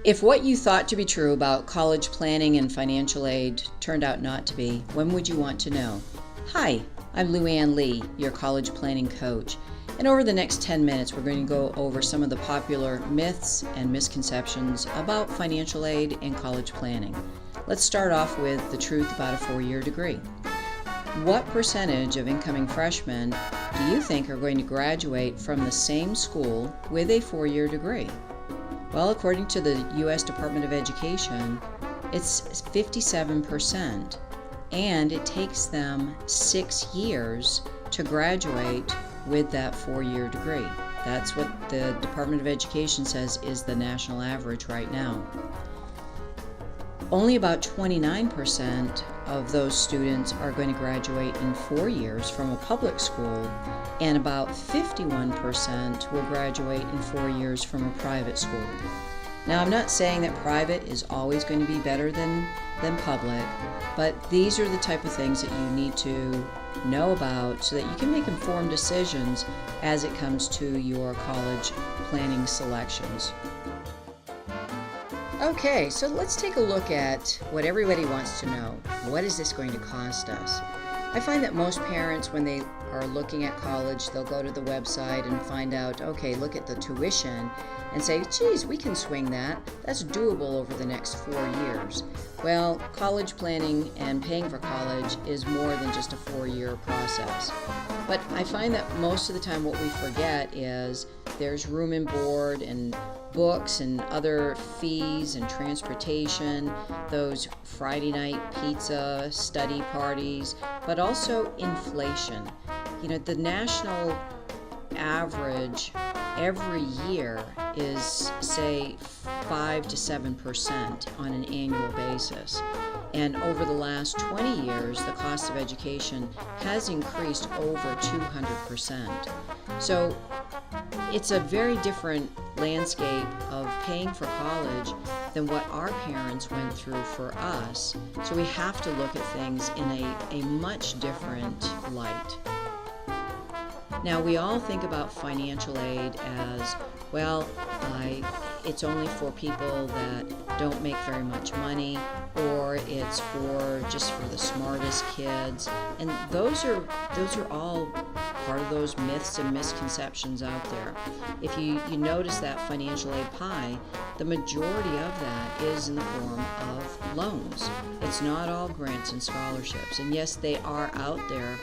If what you thought to be true about college planning and financial aid turned out not to be, when would you want to know? Hi, I'm Lou Ann Lee, your college planning coach. And over the next 10 minutes, we're going to go over some of the popular myths and misconceptions about financial aid and college planning. Let's start off with the truth about a four-year degree. What percentage of incoming freshmen do you think are going to graduate from the same school with a four-year degree? Well, according to the U.S. Department of Education, it's 57%, and it takes them 6 years to graduate with that four-year degree. That's what the Department of Education says is the national average right now. Only about 29% of those students are going to graduate in 4 years from a public school, and about 51% will graduate in 4 years from a private school. Now, I'm not saying that private is always going to be better than public, but these are the type of things that you need to know about so that you can make informed decisions as it comes to your college planning selections. Okay, so let's take a look at what everybody wants to know. What is this going to cost us? I find that most parents, when they are looking at college, they'll go to the website and find out, okay, look at the tuition and say, geez, we can swing that. That's doable over the next 4 years. Well, college planning and paying for college is more than just a 4-year process. But I find that most of the time what we forget is there's room and board and books and other fees and transportation, those Friday night pizza study parties, but also inflation. You know, the national average every year is, say, 5 to 7% on an annual basis. And over the last 20 years, the cost of education has increased over 200%. So it's a very different landscape of paying for college than what our parents went through for us. So we have to look at things in a much different light. Now, we all think about financial aid as, well, it's only for people that don't make very much money, or it's just for the smartest kids. And those are all part of those myths and misconceptions out there. If you notice that financial aid pie, the majority of that is in the form of loans. It's not all grants and scholarships. And yes, they are out there.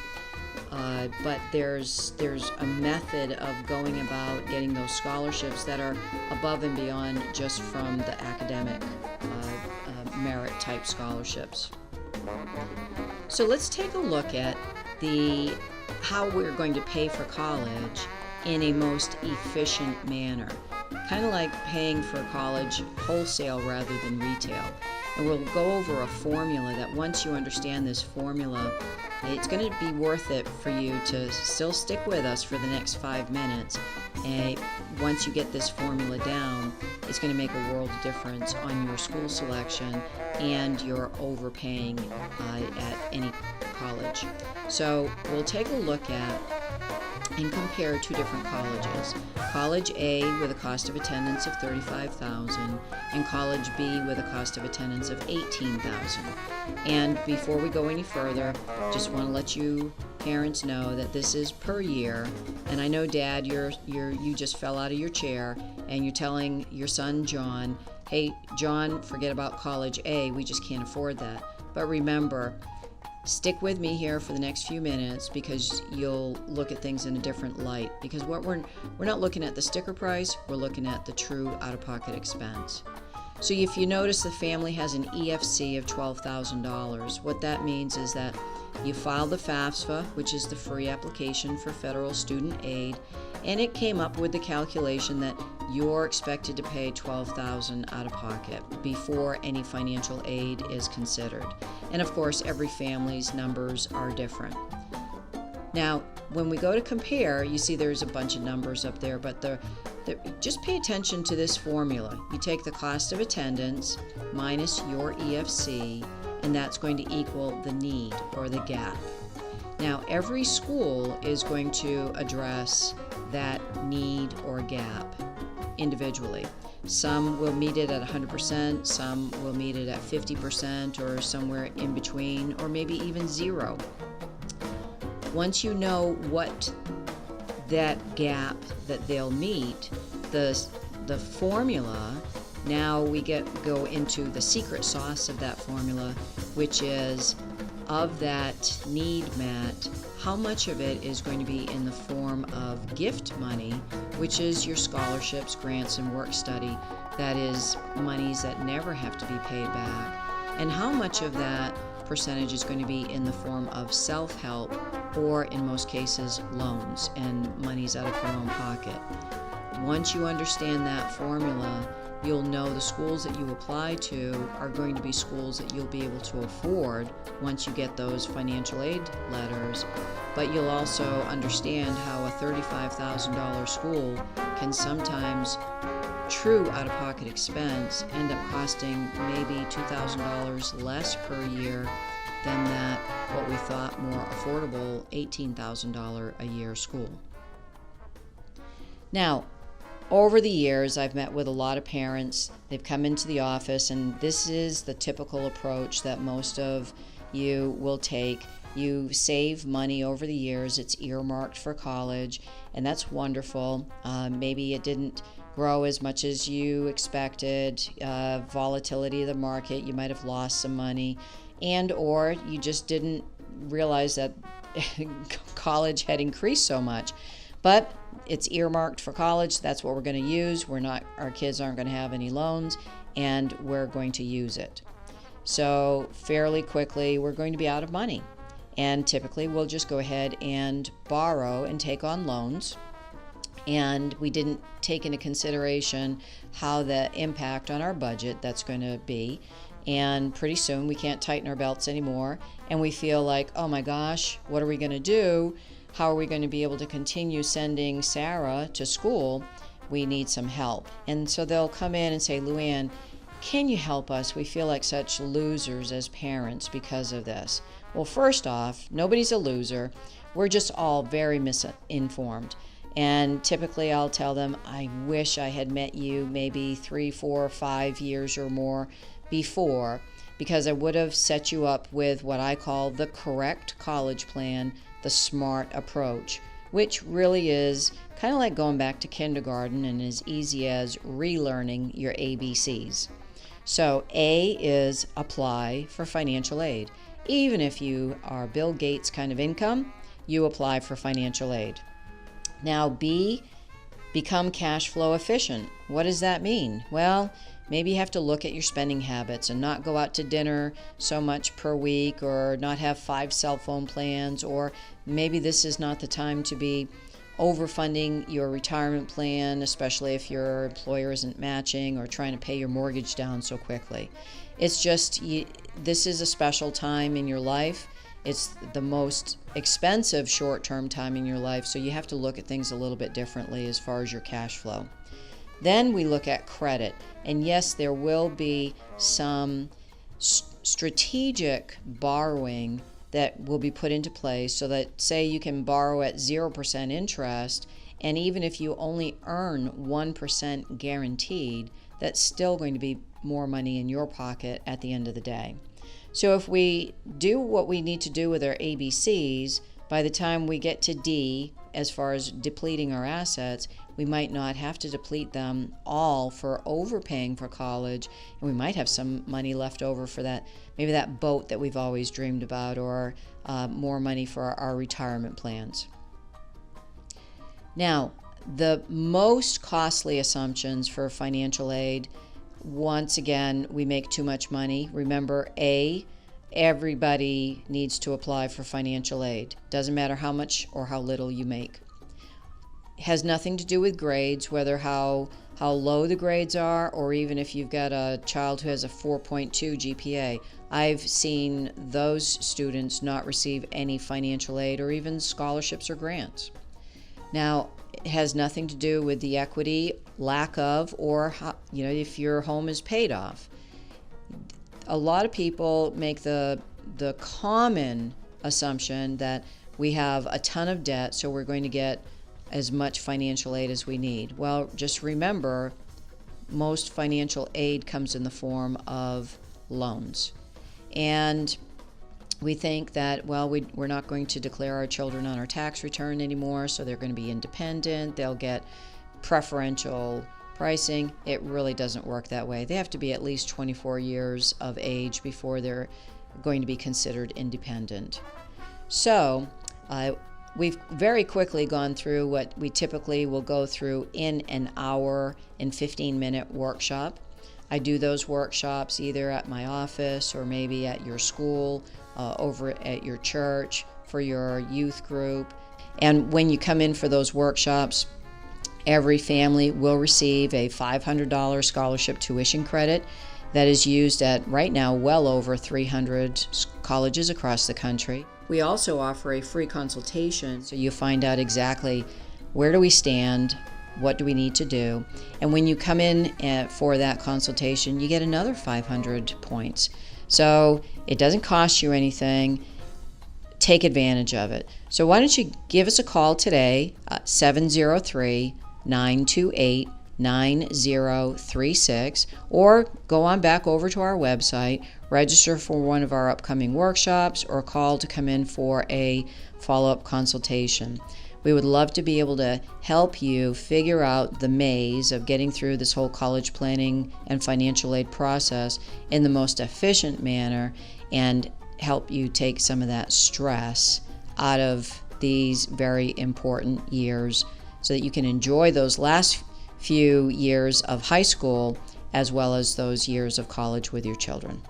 But there's a method of going about getting those scholarships that are above and beyond just from the academic merit type scholarships. So let's take a look at how we're going to pay for college in a most efficient manner. Kind of like paying for college wholesale rather than retail. And we'll go over a formula that once you understand this formula, it's going to be worth it for you to still stick with us for the next 5 minutes. And once you get this formula down, it's going to make a world of difference on your school selection and your overpaying at any college. So we'll take a look at and compare two different colleges. College A with a cost of attendance of $35,000 and College B with a cost of attendance of $18,000. And before we go any further, just want to let you parents know that this is per year. And I know, Dad, you just fell out of your chair and you're telling your son John, hey, John, forget about College A, we just can't afford that. But remember, stick with me here for the next few minutes because you'll look at things in a different light. Because we're not looking at the sticker price, we're looking at the true out-of-pocket expense. So if you notice the family has an EFC of $12,000, what that means is that you filed the FAFSA, which is the free application for federal student aid, and it came up with the calculation that you're expected to pay $12,000 out of pocket before any financial aid is considered. And of course, every family's numbers are different. Now, when we go to compare, you see there's a bunch of numbers up there, but just pay attention to this formula. You take the cost of attendance minus your EFC, and that's going to equal the need or the gap. Now, every school is going to address that need or gap individually. Some will meet it at 100%, some will meet it at 50%, or somewhere in between, or maybe even zero. Once you know what that gap that they'll meet, the formula, now we go into the secret sauce of that formula, which is, of that need met, how much of it is going to be in the form of gift money, which is your scholarships, grants, and work study. That is monies that never have to be paid back. And how much of that percentage is going to be in the form of self-help, or in most cases, loans and monies out of your own pocket. Once you understand that formula, you'll know the schools that you apply to are going to be schools that you'll be able to afford once you get those financial aid letters. But you'll also understand how a $35,000 school can sometimes, true out-of-pocket expense, end up costing maybe $2,000 less per year than that what we thought more affordable $18,000 a year school. Now, over the years, I've met with a lot of parents. They've come into the office, and this is the typical approach that most of you will take. You save money over the years. It's earmarked for college, and that's wonderful. Maybe it didn't grow as much as you expected. Volatility of the market, you might have lost some money, and or you just didn't realize that college had increased so much. But it's earmarked for college. That's what we're going to use. Our kids aren't going to have any loans, and we're going to use it. So fairly quickly, we're going to be out of money. And typically, we'll just go ahead and borrow and take on loans. And we didn't take into consideration how the impact on our budget that's going to be. And pretty soon, we can't tighten our belts anymore. And we feel like, oh my gosh, what are we going to do? How are we going to be able to continue sending Sarah to school? We need some help. And so they'll come in and say, Luann, can you help us? We feel like such losers as parents because of this. Well, first off, nobody's a loser. We're just all very misinformed. And typically I'll tell them, I wish I had met you maybe 3, 4, 5 years or more before, because I would have set you up with what I call the correct college plan, the SMART approach, which really is kind of like going back to kindergarten and as easy as relearning your ABCs. So A is apply for financial aid. Even if you are Bill Gates kind of income, you apply for financial aid. Now B, become cash flow efficient. What does that mean? Well, maybe you have to look at your spending habits and not go out to dinner so much per week, or not have 5 cell phone plans, or maybe this is not the time to be overfunding your retirement plan, especially if your employer isn't matching, or trying to pay your mortgage down so quickly. It's just, this is a special time in your life. It's the most expensive short-term time in your life, so you have to look at things a little bit differently as far as your cash flow. Then we look at credit. And yes, there will be some strategic borrowing that will be put into place so that, say, you can borrow at 0% interest, and even if you only earn 1% guaranteed, that's still going to be more money in your pocket at the end of the day. So if we do what we need to do with our ABCs, by the time we get to D, as far as depleting our assets, we might not have to deplete them all for overpaying for college, and we might have some money left over for that, maybe that boat that we've always dreamed about, or more money for our retirement plans. Now, the most costly assumptions for financial aid, once again, we make too much money. Remember, A, everybody needs to apply for financial aid. Doesn't matter how much or how little you make. It has nothing to do with grades, whether how low the grades are, or even if you've got a child who has a 4.2 GPA. I've seen those students not receive any financial aid or even scholarships or grants. Now, it has nothing to do with the equity, lack of, or if your home is paid off. A lot of people make the common assumption that we have a ton of debt, so we're going to get as much financial aid as we need? Well, just remember, most financial aid comes in the form of loans. And we think that, well, we're not going to declare our children on our tax return anymore, so they're going to be independent, they'll get preferential pricing. It really doesn't work that way. They have to be at least 24 years of age before they're going to be considered independent. So we've very quickly gone through what we typically will go through in an hour and 15-minute workshop. I do those workshops either at my office or maybe at your school, over at your church, for your youth group. And when you come in for those workshops, every family will receive a $500 scholarship tuition credit that is used at, right now, well over 300 colleges across the country. We also offer a free consultation, so you find out exactly where do we stand, what do we need to do, and when you come in for that consultation, you get another 500 points. So it doesn't cost you anything. Take advantage of it. So why don't you give us a call today, 703-928-9036, or go on back over to our website, register for one of our upcoming workshops, or call to come in for a follow-up consultation. We would love to be able to help you figure out the maze of getting through this whole college planning and financial aid process in the most efficient manner and help you take some of that stress out of these very important years so that you can enjoy those last few years of high school as well as those years of college with your children.